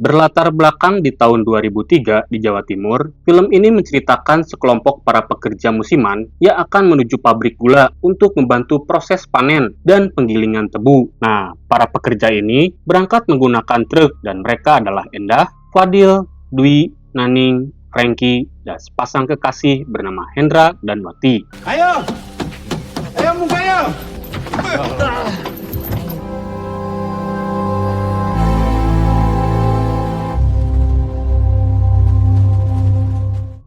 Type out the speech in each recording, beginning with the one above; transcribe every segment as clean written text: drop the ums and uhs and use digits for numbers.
Berlatar belakang di tahun 2003 di Jawa Timur, film ini menceritakan sekelompok para pekerja musiman yang akan menuju pabrik gula untuk membantu proses panen dan penggilingan tebu. Nah, para pekerja ini berangkat menggunakan truk dan mereka adalah Endah, Fadil, Dwi, Naning, Franky, dan sepasang kekasih bernama Hendra dan Wati. Ayo! Ayo muka ayo!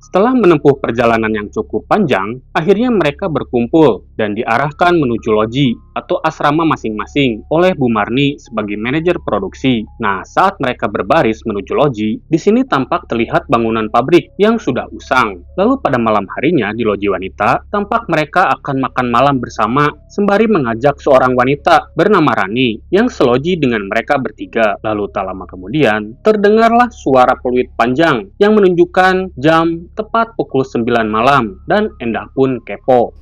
Setelah menempuh perjalanan yang cukup panjang, akhirnya mereka berkumpul dan diarahkan menuju loji atau asrama masing-masing oleh Bu Marni sebagai manajer produksi. Nah, saat mereka berbaris menuju loji, di sini tampak terlihat bangunan pabrik yang sudah usang. Lalu pada malam harinya di loji wanita, tampak mereka akan makan malam bersama sembari mengajak seorang wanita bernama Rani yang seloji dengan mereka bertiga. Lalu tak lama kemudian, terdengarlah suara peluit panjang yang menunjukkan jam tepat pukul 9 malam dan Endah pun kepo.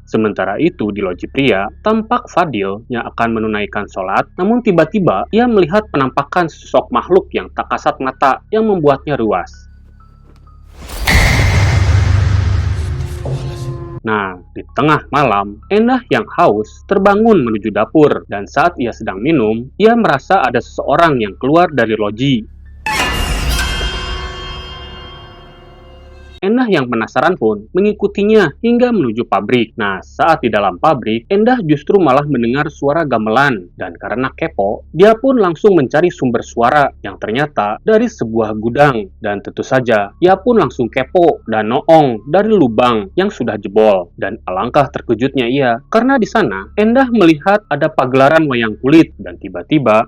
Sementara itu di loji pria, tampak Fadil yang akan menunaikan sholat, namun tiba-tiba ia melihat penampakan sosok makhluk yang tak kasat mata yang membuatnya ruas. Nah, di tengah malam, Endah yang haus terbangun menuju dapur, dan saat ia sedang minum, ia merasa ada seseorang yang keluar dari loji. Endah yang penasaran pun mengikutinya hingga menuju pabrik. Nah, saat di dalam pabrik, Endah justru malah mendengar suara gamelan. Dan karena kepo, dia pun langsung mencari sumber suara yang ternyata dari sebuah gudang. Dan tentu saja, ia pun langsung kepo dan noong dari lubang yang sudah jebol. Dan alangkah terkejutnya ia, karena di sana Endah melihat ada pagelaran wayang kulit. Dan tiba-tiba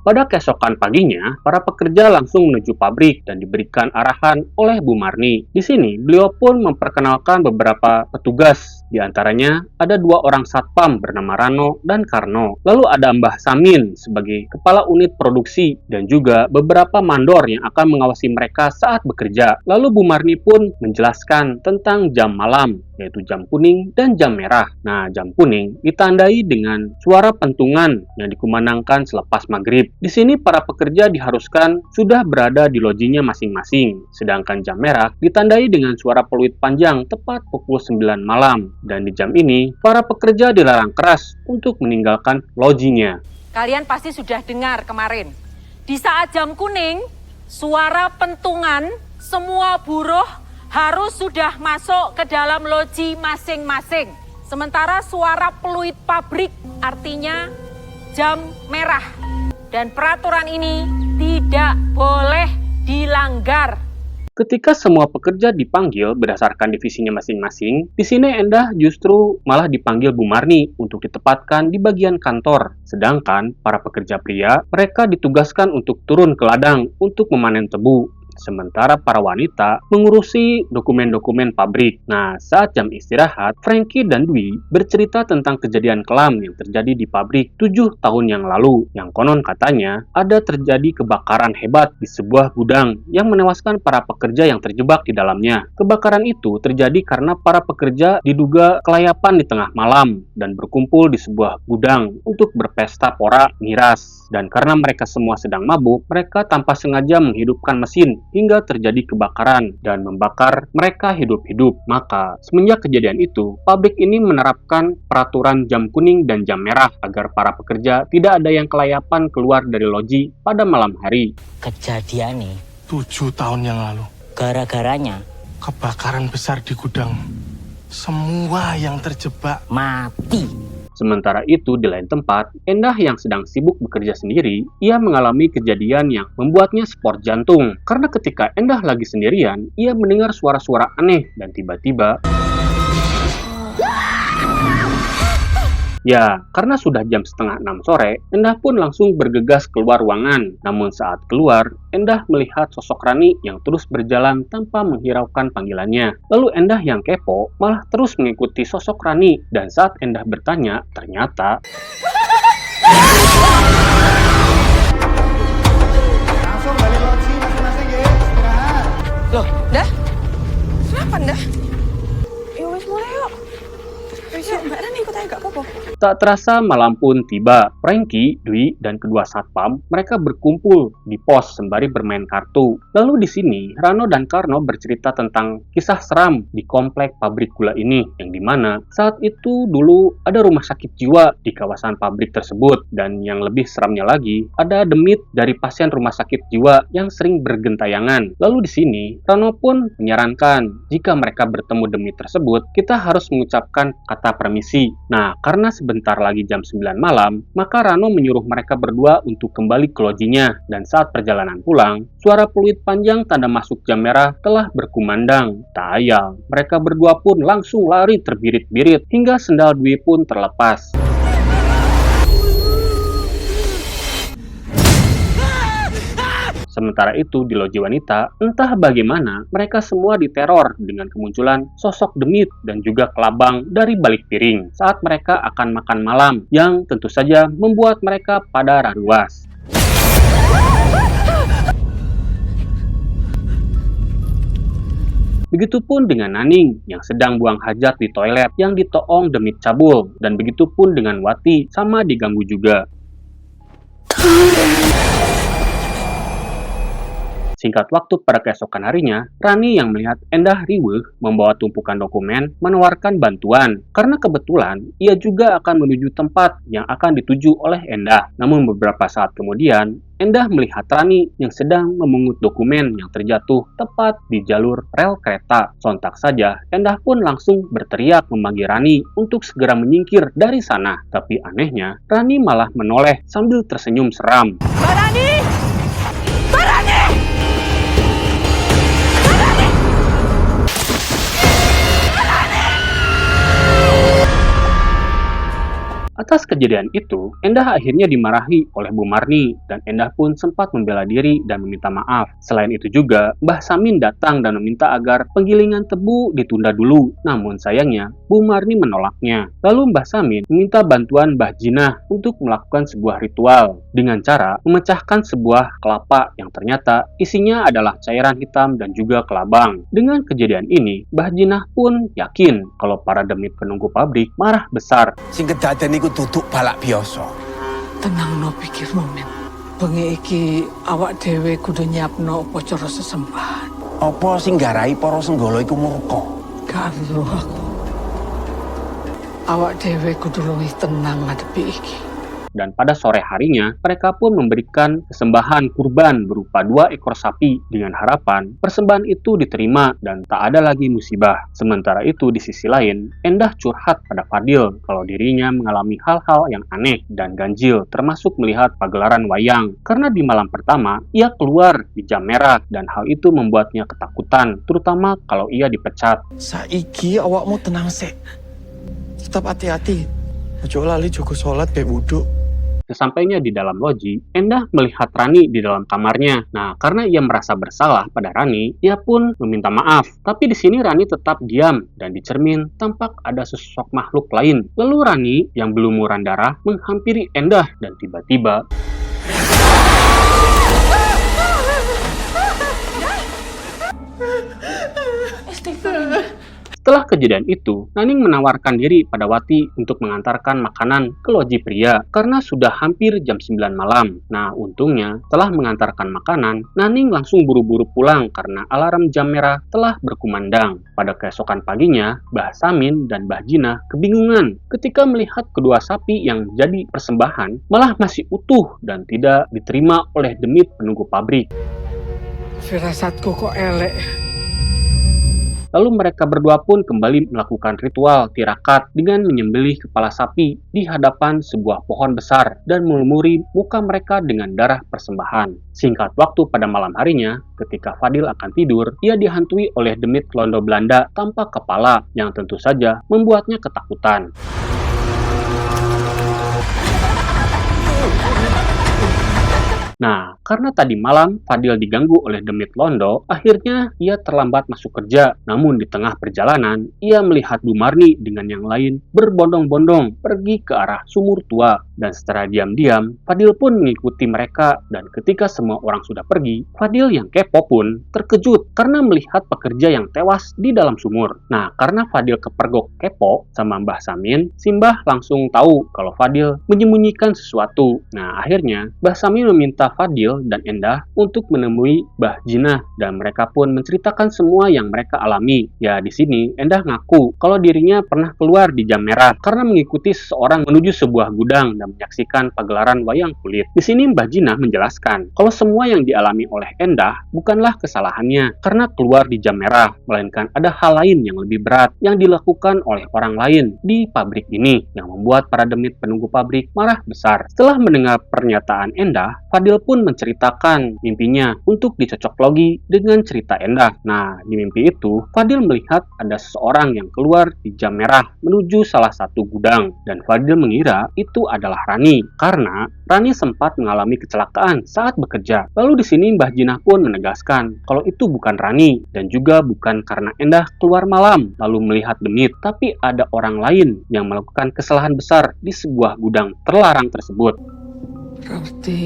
pada keesokan paginya, para pekerja langsung menuju pabrik dan diberikan arahan oleh Bu Marni. Di sini, beliau pun memperkenalkan beberapa petugas. Di antaranya, ada dua orang satpam bernama Rano dan Karno. Lalu ada Mbah Samin sebagai kepala unit produksi dan juga beberapa mandor yang akan mengawasi mereka saat bekerja. Lalu Bu Marni pun menjelaskan tentang jam malam, yaitu jam kuning dan jam merah. Nah, jam kuning ditandai dengan suara pentungan yang dikumandangkan selepas maghrib. Di sini para pekerja diharuskan sudah berada di lojinya masing-masing, sedangkan jam merah ditandai dengan suara peluit panjang tepat pukul 9 malam. Dan di jam ini, para pekerja dilarang keras untuk meninggalkan lojinya. Kalian pasti sudah dengar kemarin, di saat jam kuning, suara pentungan, semua buruh harus sudah masuk ke dalam loji masing-masing. Sementara suara peluit pabrik artinya jam merah. Dan peraturan ini tidak boleh dilanggar. Ketika semua pekerja dipanggil berdasarkan divisinya masing-masing, di sini Endah justru malah dipanggil Bu Marni untuk ditempatkan di bagian kantor. Sedangkan para pekerja pria, mereka ditugaskan untuk turun ke ladang untuk memanen tebu. Sementara para wanita mengurusi dokumen-dokumen pabrik. Nah, saat jam istirahat, Franky dan Dwi bercerita tentang kejadian kelam yang terjadi di pabrik 7 tahun yang lalu. Yang konon katanya, ada terjadi kebakaran hebat di sebuah gudang yang menewaskan para pekerja yang terjebak di dalamnya. Kebakaran itu terjadi karena para pekerja diduga kelayapan di tengah malam dan berkumpul di sebuah gudang untuk berpesta pora miras. Dan karena mereka semua sedang mabuk, mereka tanpa sengaja menghidupkan mesin hingga terjadi kebakaran dan membakar mereka hidup-hidup. Maka, semenjak kejadian itu, pabrik ini menerapkan peraturan jam kuning dan jam merah agar para pekerja tidak ada yang kelayapan keluar dari loji pada malam hari. Kejadian nih 7 tahun yang lalu, gara-garanya kebakaran besar di gudang. Semua yang terjebak mati. Sementara itu, di lain tempat, Endah yang sedang sibuk bekerja sendiri, ia mengalami kejadian yang membuatnya sport jantung. Karena ketika Endah lagi sendirian, ia mendengar suara-suara aneh dan tiba-tiba ya, karena sudah jam setengah 6 sore, Endah pun langsung bergegas keluar ruangan. Namun saat keluar, Endah melihat sosok Rani yang terus berjalan tanpa menghiraukan panggilannya. Lalu Endah yang kepo malah terus mengikuti sosok Rani. Dan saat Endah bertanya, ternyata langsung balik loji masing-masing ya, istirahat. Loh, Dah? Kenapa, Dah? Ya wis mulai yuk. Yuk, Mbak Ran ikut aja, gak apa-apa. Tak terasa malam pun tiba. Frankie, Dwi, dan kedua satpam mereka berkumpul di pos sembari bermain kartu. Lalu di sini Rano dan Karno bercerita tentang kisah seram di komplek pabrik gula ini, yang dimana saat itu dulu ada rumah sakit jiwa di kawasan pabrik tersebut, dan yang lebih seramnya lagi ada demit dari pasien rumah sakit jiwa yang sering bergentayangan. Lalu di sini Rano pun menyarankan jika mereka bertemu demit tersebut, kita harus mengucapkan kata permisi. Nah, karena sebentar lagi jam 9 malam, maka Rano menyuruh mereka berdua untuk kembali ke lojinya. Dan saat perjalanan pulang, suara peluit panjang tanda masuk jam merah telah berkumandang. Tak ayal, mereka berdua pun langsung lari terbirit-birit hingga sendal Dwi pun terlepas. Sementara itu di loji wanita, entah bagaimana mereka semua diteror dengan kemunculan sosok demit dan juga kelabang dari balik piring saat mereka akan makan malam, yang tentu saja membuat mereka pada raruas. Begitupun dengan Naning yang sedang buang hajat di toilet yang ditoong demit cabul, dan begitupun dengan Wati, sama diganggu juga. Singkat waktu pada keesokan harinya, Rani yang melihat Endah riweuh membawa tumpukan dokumen menawarkan bantuan karena kebetulan ia juga akan menuju tempat yang akan dituju oleh Endah. Namun beberapa saat kemudian, Endah melihat Rani yang sedang memungut dokumen yang terjatuh tepat di jalur rel kereta. Sontak saja, Endah pun langsung berteriak memanggil Rani untuk segera menyingkir dari sana. Tapi anehnya, Rani malah menoleh sambil tersenyum seram. Mbak Rani! Mbak Rani! Atas kejadian itu, Endah akhirnya dimarahi oleh Bu Marni, dan Endah pun sempat membela diri dan meminta maaf. Selain itu juga, Mbah Samin datang dan meminta agar penggilingan tebu ditunda dulu. Namun sayangnya, Bu Marni menolaknya. Lalu Mbah Samin meminta bantuan Mbah Jinah untuk melakukan sebuah ritual dengan cara memecahkan sebuah kelapa yang ternyata isinya adalah cairan hitam dan juga kelabang. Dengan kejadian ini, Mbah Jinah pun yakin kalau para demit penunggu pabrik marah besar. Sing kedaden iku duduk balak biasa. Tenangno pikirmu, men. Bengi iki awak dhewe kudu nyiapno upacara sesembahan. Apa sing garai para senggala iku murka? Gak ero aku. Awak dhewe kudu luwih tenang ngadepi iki. Dan pada sore harinya, mereka pun memberikan persembahan kurban berupa 2 ekor sapi dengan harapan persembahan itu diterima dan tak ada lagi musibah. Sementara itu di sisi lain, Endah curhat pada Fadil kalau dirinya mengalami hal-hal yang aneh dan ganjil, termasuk melihat pagelaran wayang. Karena di malam pertama, ia keluar di jam merah dan hal itu membuatnya ketakutan, terutama kalau ia dipecat. Saiki awakmu tenang sik. Tetap hati-hati. Ojo lali jogo sholat kayak wudhu. Sesampainya di dalam loji, Endah melihat Rani di dalam kamarnya. Nah, karena ia merasa bersalah pada Rani, ia pun meminta maaf. Tapi di sini Rani tetap diam dan di cermin tampak ada sesosok makhluk lain. Lalu Rani yang berlumuran darah menghampiri Endah dan tiba-tiba setelah kejadian itu, Naning menawarkan diri pada Wati untuk mengantarkan makanan ke loji pria karena sudah hampir jam 9 malam. Nah, untungnya setelah mengantarkan makanan, Naning langsung buru-buru pulang karena alarm jam merah telah berkumandang. Pada keesokan paginya, Mbah Samin dan Mbah Jinah kebingungan ketika melihat kedua sapi yang jadi persembahan malah masih utuh dan tidak diterima oleh demit penunggu pabrik. Firasatku kok elek. Lalu mereka berdua pun kembali melakukan ritual tirakat dengan menyembelih kepala sapi di hadapan sebuah pohon besar dan melumuri muka mereka dengan darah persembahan. Singkat waktu pada malam harinya, ketika Fadil akan tidur, ia dihantui oleh demit londo Belanda tanpa kepala yang tentu saja membuatnya ketakutan. Nah, karena tadi malam Fadil diganggu oleh demit londo, akhirnya ia terlambat masuk kerja. Namun di tengah perjalanan, ia melihat Bu Marni dengan yang lain berbondong-bondong pergi ke arah sumur tua. Dan secara diam-diam, Fadil pun mengikuti mereka. Dan ketika semua orang sudah pergi, Fadil yang kepo pun terkejut karena melihat pekerja yang tewas di dalam sumur. Nah, karena Fadil kepergok kepo sama Mbah Samin, si Mbah langsung tahu kalau Fadil menyembunyikan sesuatu. Nah, akhirnya Mbah Samin meminta Fadil dan Endah untuk menemui Mbah Jinah dan mereka pun menceritakan semua yang mereka alami. Ya, di sini Endah ngaku kalau dirinya pernah keluar di jam merah karena mengikuti seseorang menuju sebuah gudang dan menyaksikan pagelaran wayang kulit. Di sini Mbah Jinah menjelaskan kalau semua yang dialami oleh Endah bukanlah kesalahannya karena keluar di jam merah, melainkan ada hal lain yang lebih berat yang dilakukan oleh orang lain di pabrik ini yang membuat para demit penunggu pabrik marah besar. Setelah mendengar pernyataan Endah, Fadil pun menceritakan mimpinya untuk dicocok logi dengan cerita Endah. Nah, di mimpi itu, Fadil melihat ada seseorang yang keluar di jam merah menuju salah satu gudang dan Fadil mengira itu adalah Rani karena Rani sempat mengalami kecelakaan saat bekerja. Lalu di sini Mbah Jinah pun menegaskan kalau itu bukan Rani dan juga bukan karena Endah keluar malam lalu melihat demit, tapi ada orang lain yang melakukan kesalahan besar di sebuah gudang terlarang tersebut. Berarti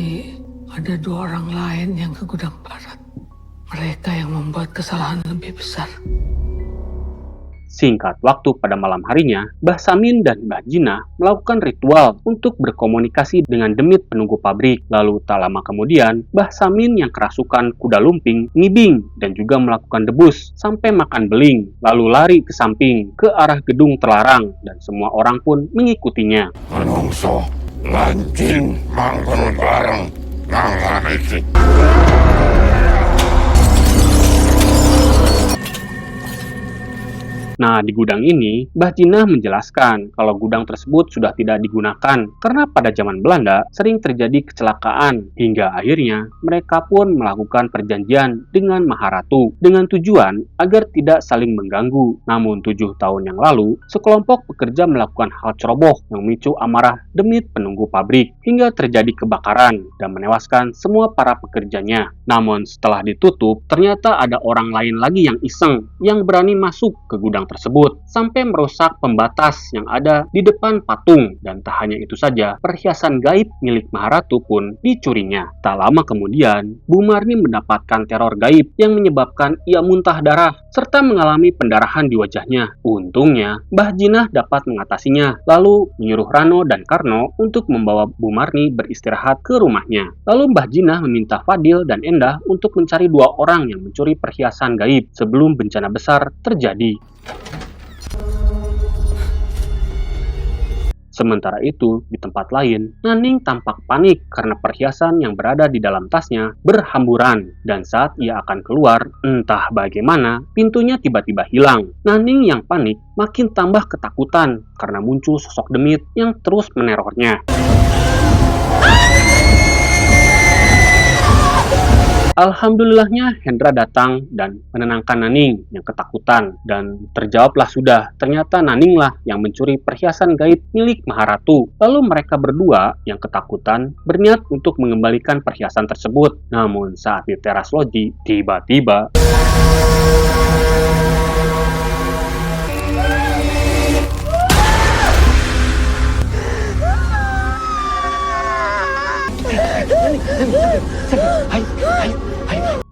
ada 2 orang lain yang ke gudang barat. Mereka yang membuat kesalahan lebih besar. Singkat waktu pada malam harinya, Mbah Samin dan Mbah Jinah melakukan ritual untuk berkomunikasi dengan demit penunggu pabrik. Lalu tak lama kemudian, Mbah Samin yang kerasukan kuda lumping ngibing dan juga melakukan debus sampai makan beling, lalu lari ke samping ke arah gedung terlarang dan semua orang pun mengikutinya. Menungso lanjing mangkel bareng nang iki. Nah, di gudang ini, Mbah Jinah menjelaskan kalau gudang tersebut sudah tidak digunakan karena pada zaman Belanda sering terjadi kecelakaan hingga akhirnya mereka pun melakukan perjanjian dengan Maharatu dengan tujuan agar tidak saling mengganggu. Namun 7 tahun yang lalu, sekelompok pekerja melakukan hal ceroboh yang memicu amarah demit penunggu pabrik hingga terjadi kebakaran dan menewaskan semua para pekerjanya. Namun setelah ditutup, ternyata ada orang lain lagi yang iseng yang berani masuk ke gudang tersebut sampai merusak pembatas yang ada di depan patung dan tak hanya itu saja, perhiasan gaib milik Maharatu pun dicurinya. Tak lama kemudian, Bu Marni mendapatkan teror gaib yang menyebabkan ia muntah darah serta mengalami pendarahan di wajahnya. Untungnya, Mbah Jinah dapat mengatasinya lalu menyuruh Rano dan Karno untuk membawa Bu Marni beristirahat ke rumahnya. Lalu Mbah Jinah meminta Fadil dan Endah untuk mencari 2 orang yang mencuri perhiasan gaib sebelum bencana besar terjadi. Sementara itu, di tempat lain, Naning tampak panik karena perhiasan yang berada di dalam tasnya berhamburan. Dan saat ia akan keluar, entah bagaimana, pintunya tiba-tiba hilang. Naning yang panik makin tambah ketakutan karena muncul sosok demit yang terus menerornya. Alhamdulillahnya Hendra datang dan menenangkan Naning yang ketakutan dan terjawablah sudah, ternyata Naninglah yang mencuri perhiasan gaib milik Maharatu. Lalu mereka berdua yang ketakutan berniat untuk mengembalikan perhiasan tersebut. Namun saat di teras loji, tiba-tiba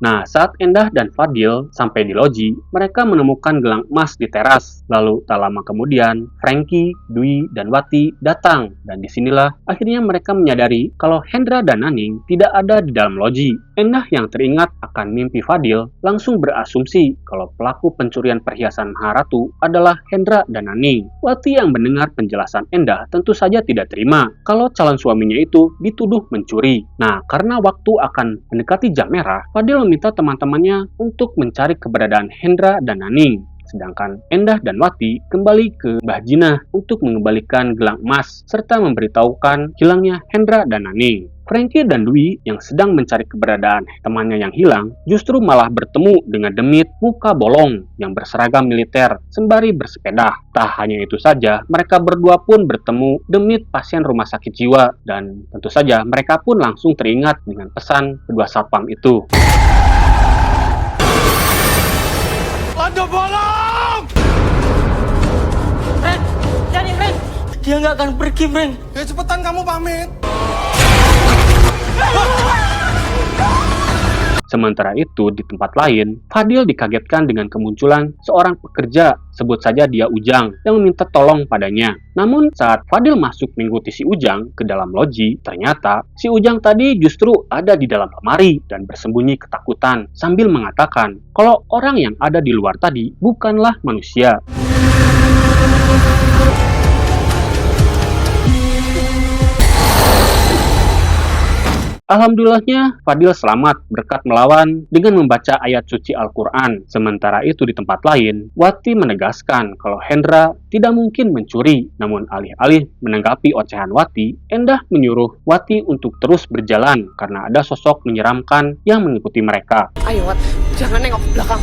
Nah, saat Endah dan Fadil sampai di loji, mereka menemukan gelang emas di teras. Lalu, tak lama kemudian, Frankie, Dwi, dan Wati datang. Dan disinilah akhirnya mereka menyadari kalau Hendra dan Naning tidak ada di dalam loji. Endah yang teringat akan mimpi Fadil langsung berasumsi kalau pelaku pencurian perhiasan Maharatu adalah Hendra dan Naning. Wati yang mendengar penjelasan Endah tentu saja tidak terima kalau calon suaminya itu dituduh mencuri. Nah, karena waktu akan mendekati jam merah, Fadil meminta teman-temannya untuk mencari keberadaan Hendra dan Naning. Sedangkan Endah dan Wati kembali ke Mbah Jinah untuk mengembalikan gelang emas serta memberitahukan hilangnya Hendra dan Naning. Frankie dan Dwi yang sedang mencari keberadaan temannya yang hilang justru malah bertemu dengan demit muka bolong yang berseragam militer sembari bersepeda. Tak hanya itu saja, mereka berdua pun bertemu demit pasien rumah sakit jiwa dan tentu saja mereka pun langsung teringat dengan pesan kedua satpam itu. Ada bolong! Ren, jadi Ren. Dia nggak akan pergi, Breng. Ya cepetan kamu pamit. Sementara itu, di tempat lain, Fadil dikagetkan dengan kemunculan seorang pekerja, sebut saja dia Ujang, yang meminta tolong padanya. Namun, saat Fadil masuk mengikuti si Ujang ke dalam loji, ternyata si Ujang tadi justru ada di dalam lemari dan bersembunyi ketakutan, sambil mengatakan kalau orang yang ada di luar tadi bukanlah manusia. Alhamdulillahnya, Fadil selamat berkat melawan dengan membaca ayat suci Al-Quran. Sementara itu di tempat lain, Wati menegaskan kalau Hendra tidak mungkin mencuri. Namun alih-alih menanggapi ocehan Wati, Endah menyuruh Wati untuk terus berjalan karena ada sosok menyeramkan yang mengikuti mereka. Ayo, Wat. Jangan nengok ke belakang.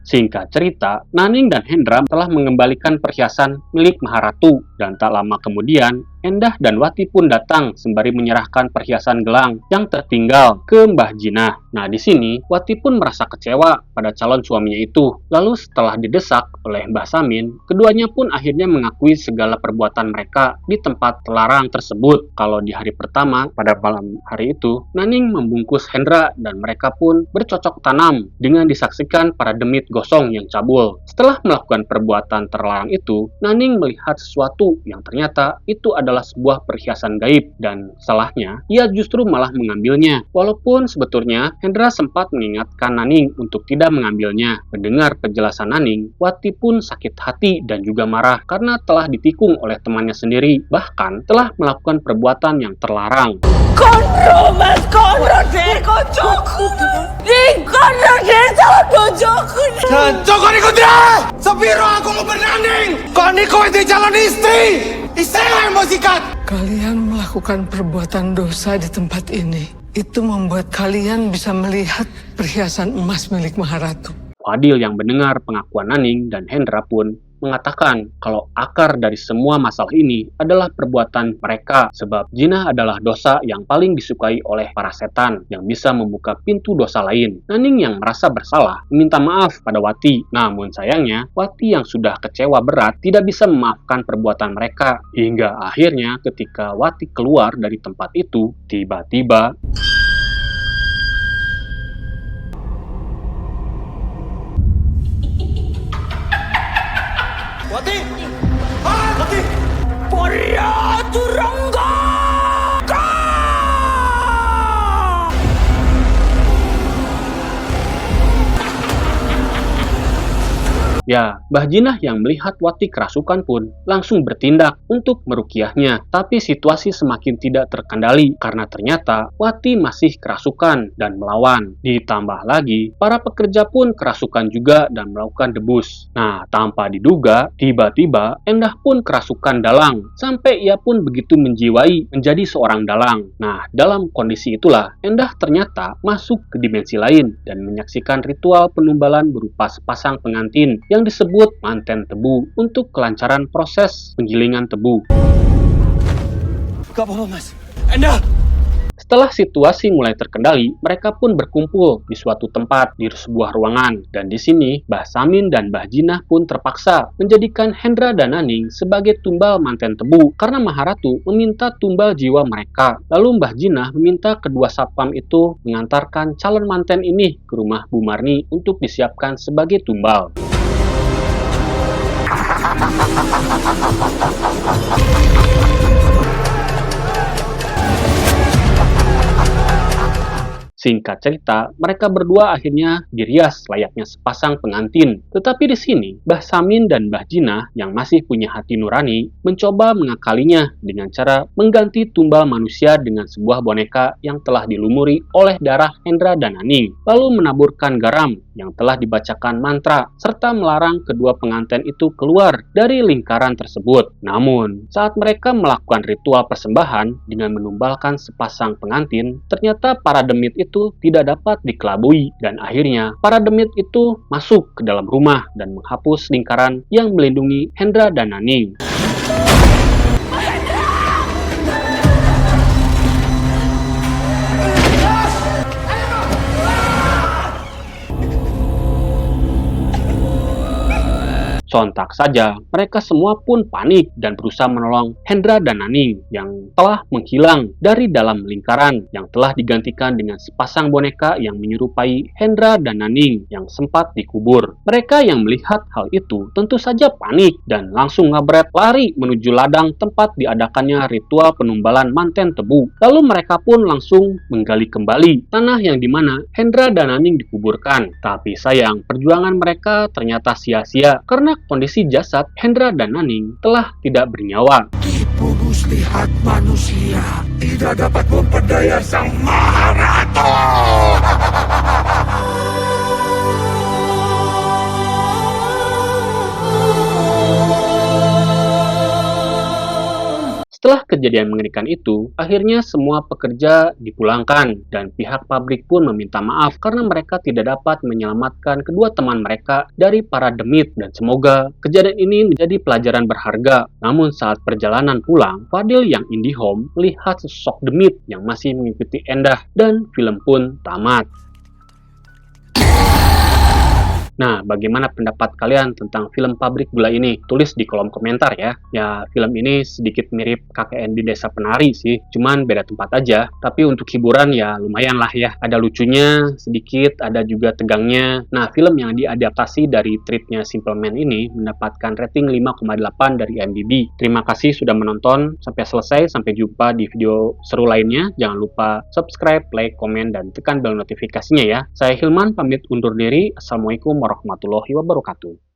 Singkat cerita, Naning dan Hendra telah mengembalikan perhiasan milik Maharatu dan tak lama kemudian Endah dan Wati pun datang sembari menyerahkan perhiasan gelang yang tertinggal ke Mbah Jinah. Nah, di sini Wati pun merasa kecewa pada calon suaminya itu. Lalu setelah didesak oleh Mbah Samin, keduanya pun akhirnya mengakui segala perbuatan mereka di tempat terlarang tersebut. Kalau di hari pertama, pada malam hari itu, Naning membungkus Hendra dan mereka pun bercocok tanam dengan disaksikan para demit gosong yang cabul. Setelah melakukan perbuatan terlarang itu, Naning melihat sesuatu yang ternyata itu adalah sebuah perhiasan gaib dan salahnya, ia justru malah mengambilnya. Walaupun sebetulnya Hendra sempat mengingatkan Naning untuk tidak mengambilnya. Mendengar penjelasan Naning, Wati pun sakit hati dan juga marah karena telah ditikung oleh temannya sendiri, bahkan telah melakukan perbuatan yang terlarang. Kondro, Mas, kondro deh, koncoku. Nih, kondro deh, calon bojoku. Jancok kau ikut dia! Sepiro aku mau bertanding! Kau ini kau itu calon istri! Istri yang mau sikat! Kalian melakukan perbuatan dosa di tempat ini. Itu membuat kalian bisa melihat perhiasan emas milik Maharatu. Fadil yang mendengar pengakuan Naning dan Hendra pun mengatakan kalau akar dari semua masalah ini adalah perbuatan mereka, sebab jinah adalah dosa yang paling disukai oleh para setan yang bisa membuka pintu dosa lain. Naning yang merasa bersalah meminta maaf pada Wati, namun sayangnya Wati yang sudah kecewa berat tidak bisa memaafkan perbuatan mereka. Hingga akhirnya ketika Wati keluar dari tempat itu, tiba-tiba Wati! Ah, Wati! Pria Turangga! Ya, Mbah Jinah yang melihat Wati kerasukan pun langsung bertindak untuk merukiahnya. Tapi situasi semakin tidak terkendali karena ternyata Wati masih kerasukan dan melawan. Ditambah lagi, para pekerja pun kerasukan juga dan melakukan debus. Nah, tanpa diduga, tiba-tiba Endah pun kerasukan dalang. Sampai ia pun begitu menjiwai menjadi seorang dalang. Nah, dalam kondisi itulah Endah ternyata masuk ke dimensi lain dan menyaksikan ritual penumbalan berupa sepasang pengantin yang disebut manten tebu untuk kelancaran proses penggilingan tebu. Gak apa-apa, Mas. Endah! Setelah situasi mulai terkendali, mereka pun berkumpul di suatu tempat di sebuah ruangan. Dan di sini, Mbah Samin dan Mbah Jinah pun terpaksa menjadikan Hendra dan Naning sebagai tumbal manten tebu karena Maharatu meminta tumbal jiwa mereka. Lalu Mbah Jinah meminta kedua satpam itu mengantarkan calon manten ini ke rumah Bu Marni untuk disiapkan sebagai tumbal. Singkat cerita, mereka berdua akhirnya dirias layaknya sepasang pengantin. Tetapi di sini, Mbah Samin dan Mbah Jinah yang masih punya hati nurani mencoba mengakalinya dengan cara mengganti tumbal manusia dengan sebuah boneka yang telah dilumuri oleh darah Hendra dan Naning, lalu menaburkan garam yang telah dibacakan mantra serta melarang kedua pengantin itu keluar dari lingkaran tersebut. Namun, saat mereka melakukan ritual persembahan dengan menumbalkan sepasang pengantin, ternyata para demit itu tidak dapat dikelabui dan akhirnya para demit itu masuk ke dalam rumah dan menghapus lingkaran yang melindungi Hendra dan Naning. Sontak saja, mereka semua pun panik dan berusaha menolong Hendra dan Naning yang telah menghilang dari dalam lingkaran yang telah digantikan dengan sepasang boneka yang menyerupai Hendra dan Naning yang sempat dikubur. Mereka yang melihat hal itu tentu saja panik dan langsung ngabret lari menuju ladang tempat diadakannya ritual penumbalan manten tebu. Lalu mereka pun langsung menggali kembali tanah yang dimana Hendra dan Naning dikuburkan. Tapi sayang, perjuangan mereka ternyata sia-sia karena kondisi jasad Hendra dan Naning telah tidak bernyawa. Tipu muslihat manusia tidak dapat memperdaya Sang Maharata. Setelah kejadian mengerikan itu, akhirnya semua pekerja dipulangkan dan pihak pabrik pun meminta maaf karena mereka tidak dapat menyelamatkan kedua teman mereka dari para demit dan semoga kejadian ini menjadi pelajaran berharga. Namun saat perjalanan pulang, Fadil yang IndiHome melihat sosok demit yang masih mengikuti Endah dan film pun tamat. Nah, bagaimana pendapat kalian tentang film Pabrik Gula ini? Tulis di kolom komentar ya. Ya, film ini sedikit mirip KKN di Desa Penari sih, cuman beda tempat aja. Tapi untuk hiburan ya lumayan lah ya. Ada lucunya sedikit, ada juga tegangnya. Nah, film yang diadaptasi dari treatnya Simple Man ini mendapatkan rating 5,8 dari IMDb. Terima kasih sudah menonton sampai selesai. Sampai jumpa di video seru lainnya. Jangan lupa subscribe, like, komen, dan tekan bel notifikasinya ya. Saya Hilman pamit undur diri. Assalamualaikum warahmatullahi wabarakatuh.